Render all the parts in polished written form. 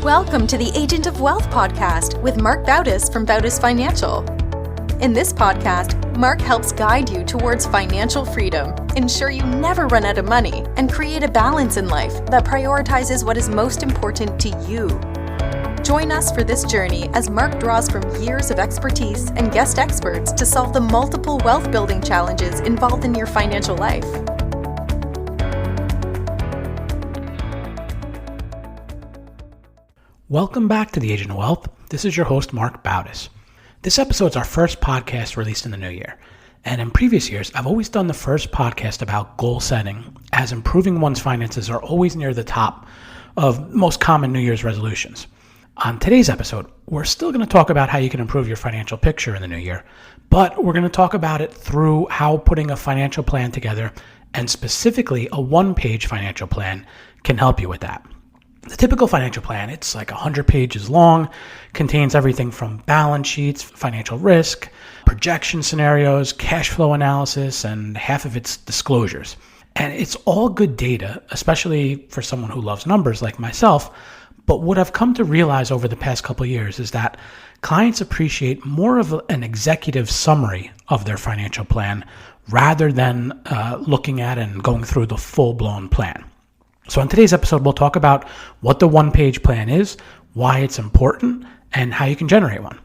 Welcome to the Agent of Wealth podcast with Marc Bautis from Bautis Financial. In this podcast, Marc helps guide you towards financial freedom, ensure you never run out of money, and create a balance in life that prioritizes what is most important to you. Join us for this journey as Marc draws from years of expertise and guest experts to solve the multiple wealth building challenges involved in your financial life. Welcome back to the Agent of Wealth. This is your host, Marc Bautis. This episode is our first podcast released in the new year. And in previous years, I've always done the first podcast about goal setting, as improving one's finances are always near the top of most common New Year's resolutions. On today's episode, we're still going to talk about how you can improve your financial picture in the new year, but we're going to talk about it through how putting a financial plan together, and specifically a one-page financial plan, can help you with that. The typical financial plan, it's like 100 pages long, contains everything from balance sheets, financial risk, projection scenarios, cash flow analysis, and half of it's disclosures. And it's all good data, especially for someone who loves numbers like myself. But what I've come to realize over the past couple of years is that clients appreciate more of an executive summary of their financial plan rather than looking at and going through the full-blown plan. So in today's episode, we'll talk about what the one-page plan is, why it's important, and how you can generate one.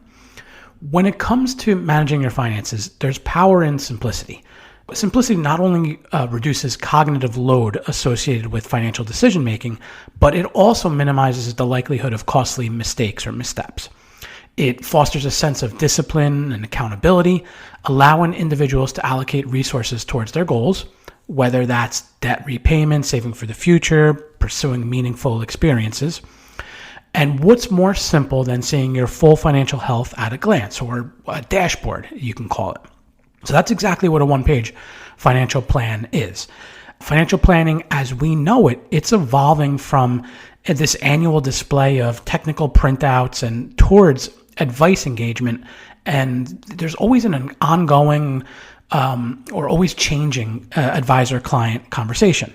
When it comes to managing your finances, there's power in simplicity. Simplicity not only reduces cognitive load associated with financial decision-making, but it also minimizes the likelihood of costly mistakes or missteps. It fosters a sense of discipline and accountability, allowing individuals to allocate resources towards their goals, whether that's debt repayment, saving for the future, pursuing meaningful experiences. And what's more simple than seeing your full financial health at a glance, or a dashboard, you can call it. So that's exactly what a one-page financial plan is. Financial planning, as we know it, it's evolving from this annual display of technical printouts and towards advice engagement. And there's always an ongoing or always changing advisor-client conversation.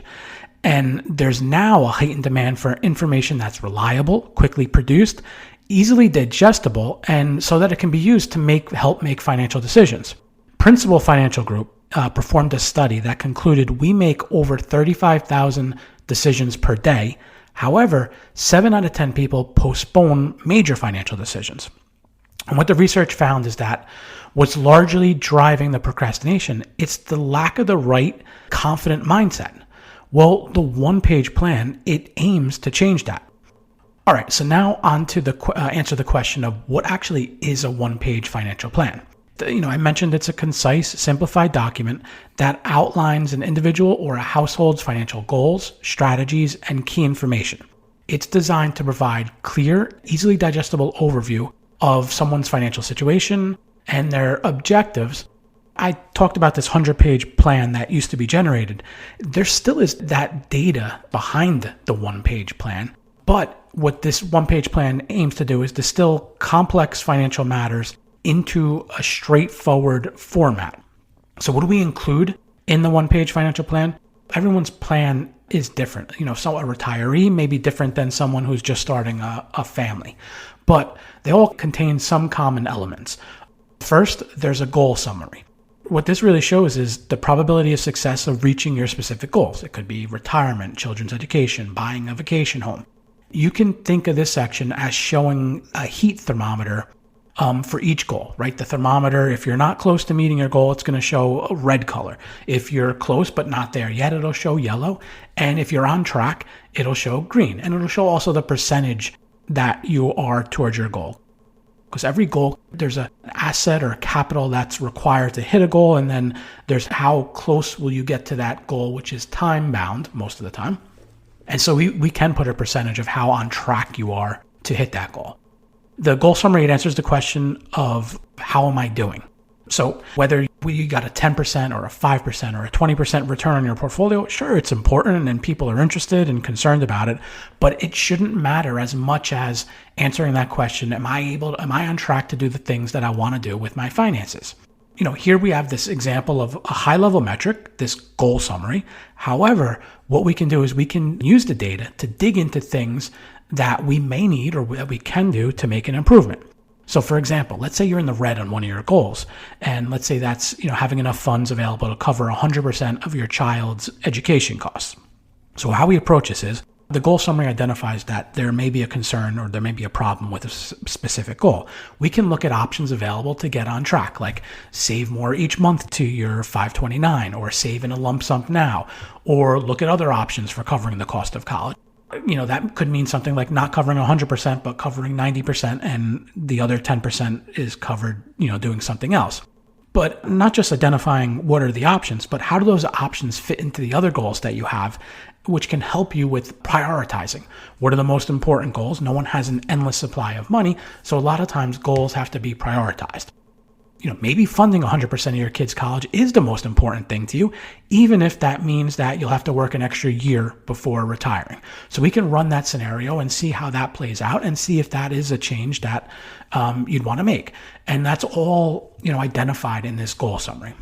And there's now a heightened demand for information that's reliable, quickly produced, easily digestible, and so that it can be used to help make financial decisions. Principal Financial Group performed a study that concluded we make over 35,000 decisions per day. However, 7 out of 10 people postpone major financial decisions. And what the research found is that what's largely driving the procrastination, it's the lack of the right, confident mindset. Well, the one-page plan, it aims to change that. All right, so now on to answer the question of what actually is a one-page financial plan. I mentioned it's a concise, simplified document that outlines an individual or a household's financial goals, strategies, and key information. It's designed to provide clear, easily digestible overview of someone's financial situation and their objectives. I talked about this 100-page plan that used to be generated. There still is that data behind the one-page plan, but what this one-page plan aims to do is distill complex financial matters into a straightforward format. So what do we include in the one-page financial plan? Everyone's plan is different. So a retiree may be different than someone who's just starting a family, but they all contain some common elements. First, there's a goal summary. What this really shows is the probability of success of reaching your specific goals. It could be retirement, children's education, buying a vacation home. You can think of this section as showing a heat thermometer for each goal, right? The thermometer, if you're not close to meeting your goal, it's going to show a red color. If you're close but not there yet, it'll show yellow. And if you're on track, it'll show green. And it'll show also the percentage that you are towards your goal. Because every goal, there's an asset or a capital that's required to hit a goal. And then there's how close will you get to that goal, which is time bound most of the time. And so we can put a percentage of how on track you are to hit that goal. The goal summary, it answers the question of how am I doing? So whether you got a 10% or a 5% or a 20% return on your portfolio, sure, it's important and people are interested and concerned about it, but it shouldn't matter as much as answering that question, am I on track to do the things that I want to do with my finances? Here we have this example of a high-level metric, this goal summary. However, what we can do is we can use the data to dig into things that we may need or that we can do to make an improvement. So for example, let's say you're in the red on one of your goals, and let's say that's, having enough funds available to cover 100% of your child's education costs. So how we approach this is, the goal summary identifies that there may be a concern or there may be a problem with a specific goal. We can look at options available to get on track, like save more each month to your 529, or save in a lump sum now, or look at other options for covering the cost of college. That could mean something like not covering 100%, but covering 90%, and the other 10% is covered, doing something else. But not just identifying what are the options, but how do those options fit into the other goals that you have, which can help you with prioritizing. What are the most important goals? No one has an endless supply of money, so a lot of times goals have to be prioritized. Maybe funding 100% of your kid's college is the most important thing to you, even if that means that you'll have to work an extra year before retiring. So we can run that scenario and see how that plays out and see if that is a change that you'd want to make. And that's all, identified in this goal summary.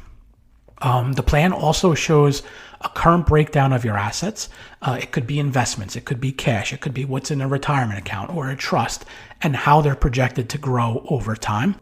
The plan also shows a current breakdown of your assets. It could be investments, it could be cash, it could be what's in a retirement account or a trust, and how they're projected to grow over time.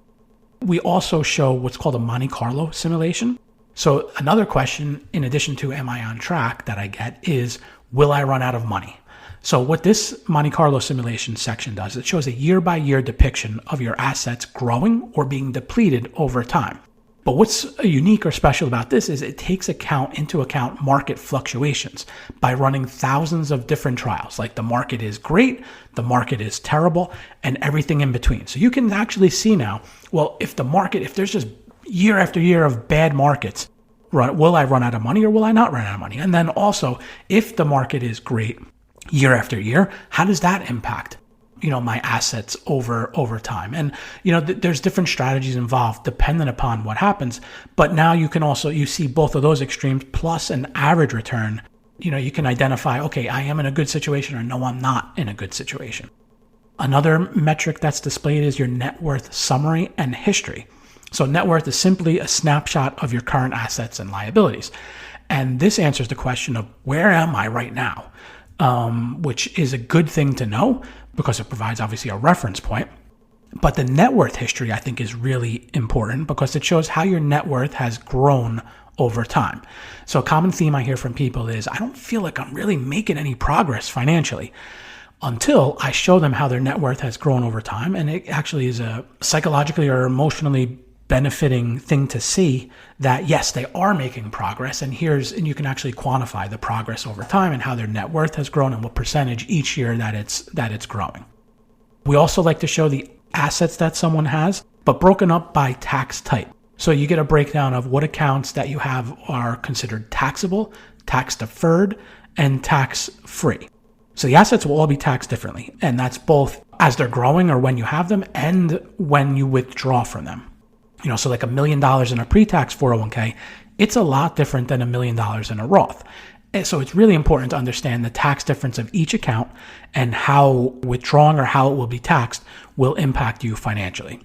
We also show what's called a Monte Carlo simulation. So another question, in addition to am I on track, that I get is, will I run out of money? So what this Monte Carlo simulation section does, it shows a year-by-year depiction of your assets growing or being depleted over time. But what's unique or special about this is it takes into account market fluctuations by running thousands of different trials, like the market is great, the market is terrible, and everything in between. So you can actually see now, well, if there's just year after year of bad markets, will I run out of money or will I not run out of money? And then also, if the market is great year after year, how does that impact my assets over time? And, there's different strategies involved dependent upon what happens. But now you see both of those extremes plus an average return. You can identify, okay, I am in a good situation, or no, I'm not in a good situation. Another metric that's displayed is your net worth summary and history. So net worth is simply a snapshot of your current assets and liabilities. And this answers the question of where am I right now? Which is a good thing to know because it provides obviously a reference point. But the net worth history, I think, is really important because it shows how your net worth has grown over time. So a common theme I hear from people is, I don't feel like I'm really making any progress financially, until I show them how their net worth has grown over time. And it actually is a psychologically or emotionally benefiting thing to see that, yes, they are making progress, and you can actually quantify the progress over time and how their net worth has grown and what percentage each year that it's growing. We also like to show the assets that someone has, but broken up by tax type. So you get a breakdown of what accounts that you have are considered taxable, tax deferred, and tax free. So the assets will all be taxed differently, and that's both as they're growing or when you have them and when you withdraw from them. So like $1 million in a pre-tax 401k, it's a lot different than $1 million in a Roth. And so it's really important to understand the tax difference of each account and how withdrawing or how it will be taxed will impact you financially.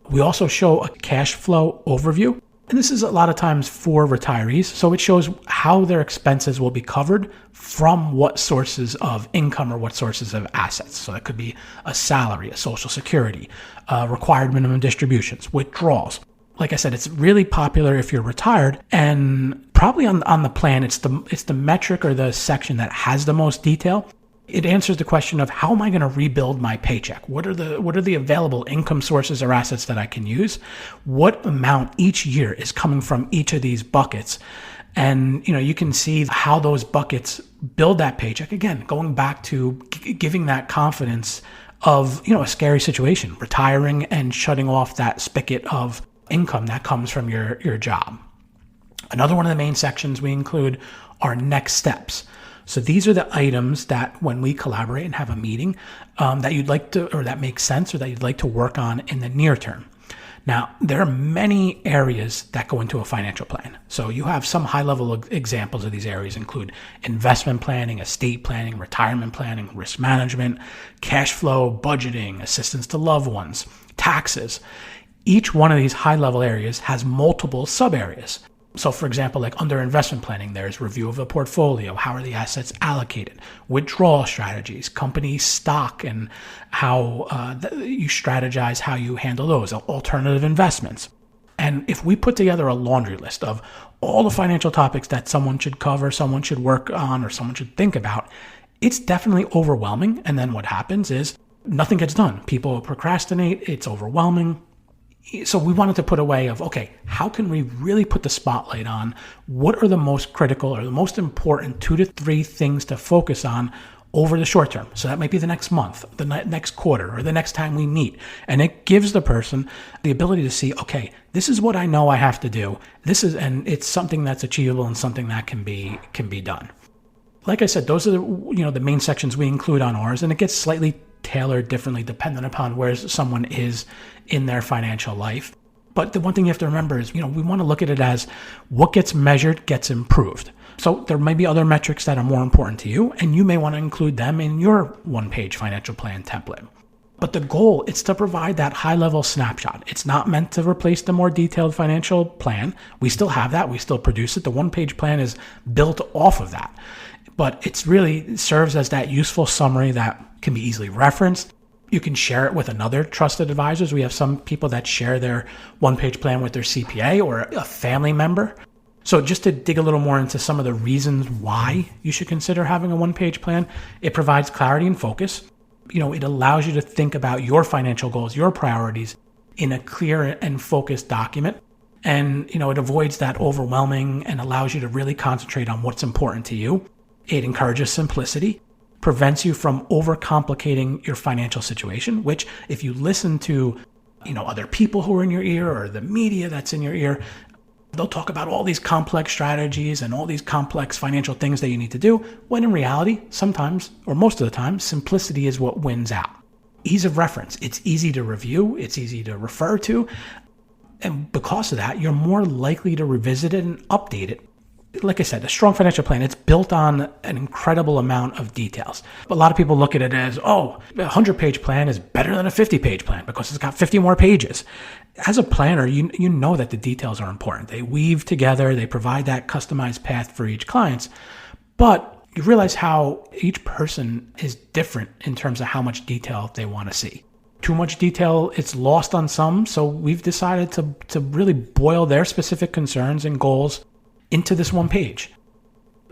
We also show a cash flow overview. And this is a lot of times for retirees. So it shows how their expenses will be covered from what sources of income or what sources of assets. So that could be a salary, a social security, required minimum distributions, withdrawals. Like I said, it's really popular if you're retired, and probably on the plan, it's the metric or the section that has the most detail. It answers the question of, how am I going to rebuild my paycheck? What are the available income sources or assets that I can use? What amount each year is coming from each of these buckets? And, you can see how those buckets build that paycheck. Again, going back to giving that confidence of, a scary situation, retiring and shutting off that spigot of income that comes from your job. Another one of the main sections we include are next steps. So these are the items that when we collaborate and have a meeting that you'd like to, or that makes sense, or that you'd like to work on in the near term. Now, there are many areas that go into a financial plan. So you have some high-level examples of these areas include investment planning, estate planning, retirement planning, risk management, cash flow, budgeting, assistance to loved ones, taxes. Each one of these high-level areas has multiple sub-areas. So for example, like under investment planning, there's review of a portfolio. How are the assets allocated? Withdrawal strategies, company stock, and how you strategize how you handle those, alternative investments. And if we put together a laundry list of all the financial topics that someone should cover, someone should work on, or someone should think about, it's definitely overwhelming. And then what happens is nothing gets done. People procrastinate. It's overwhelming. So we wanted to put a way of, okay, how can we really put the spotlight on what are the most critical or the most important 2 to 3 things to focus on over the short term. So that might be the next month, the next quarter, or the next time we meet. And it gives the person the ability to see, okay, this is what I know I have to do. And it's something that's achievable and something that can be done. Like I said, those are the main sections we include on ours, and it gets slightly tailored differently depending upon where someone is in their financial life. But the one thing you have to remember is, we want to look at it as what gets measured gets improved. So there may be other metrics that are more important to you, and you may want to include them in your one-page financial plan template. But the goal is to provide that high-level snapshot. It's not meant to replace the more detailed financial plan. We still have that. We still produce it. The one-page plan is built off of that. But it really serves as that useful summary that can be easily referenced. You can share it with another trusted advisors. We have some people that share their one-page plan with their CPA or a family member. So just to dig a little more into some of the reasons why you should consider having a one-page plan, it provides clarity and focus. It allows you to think about your financial goals, your priorities in a clear and focused document. And, it avoids that overwhelming and allows you to really concentrate on what's important to you. It encourages simplicity, prevents you from overcomplicating your financial situation, which if you listen to, other people who are in your ear or the media that's in your ear, they'll talk about all these complex strategies and all these complex financial things that you need to do, when in reality, sometimes, or most of the time, simplicity is what wins out. Ease of reference. It's easy to review. It's easy to refer to. And because of that, you're more likely to revisit it and update it. Like I said, a strong financial plan, it's built on an incredible amount of details. A lot of people look at it as, a 100-page plan is better than a 50-page plan because it's got 50 more pages. As a planner, you know that the details are important. They weave together, they provide that customized path for each client, but you realize how each person is different in terms of how much detail they want to see. Too much detail, it's lost on some, so we've decided to really boil their specific concerns and goals into this one page.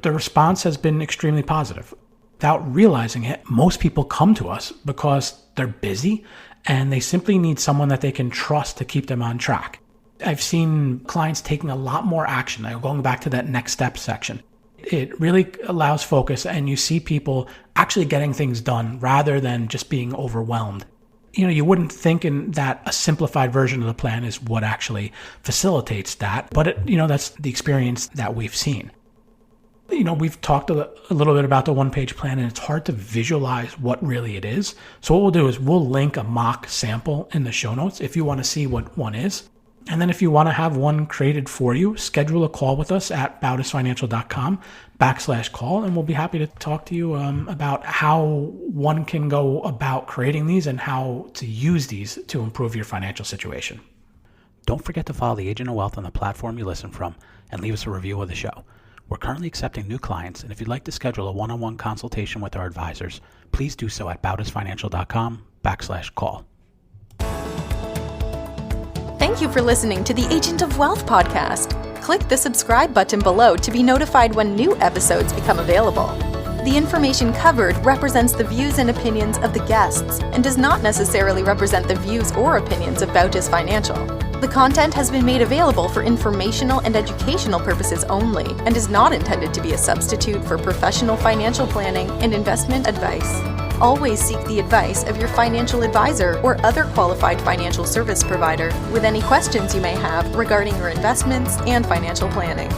The response has been extremely positive. Without realizing it, most people come to us because they're busy and they simply need someone that they can trust to keep them on track. I've seen clients taking a lot more action. Going back to that next step section. It really allows focus, and you see people actually getting things done rather than just being overwhelmed. You wouldn't think that a simplified version of the plan is what actually facilitates that, but that's the experience that we've seen. We've talked a little bit about the one-page plan, and it's hard to visualize what really it is. So what we'll do is we'll link a mock sample in the show notes if you want to see what one is. And then if you want to have one created for you, schedule a call with us at bautisfinancial.com/call, and we'll be happy to talk to you about how one can go about creating these and how to use these to improve your financial situation. Don't forget to follow the Agent of Wealth on the platform you listen from and leave us a review of the show. We're currently accepting new clients, and if you'd like to schedule a one-on-one consultation with our advisors, please do so at bautisfinancial.com/call. Thank you for listening to the Agent of Wealth podcast. Click the subscribe button below to be notified when new episodes become available. The information covered represents the views and opinions of the guests and does not necessarily represent the views or opinions of Bautis Financial. The content has been made available for informational and educational purposes only and is not intended to be a substitute for professional financial planning and investment advice. Always seek the advice of your financial advisor or other qualified financial service provider with any questions you may have regarding your investments and financial planning.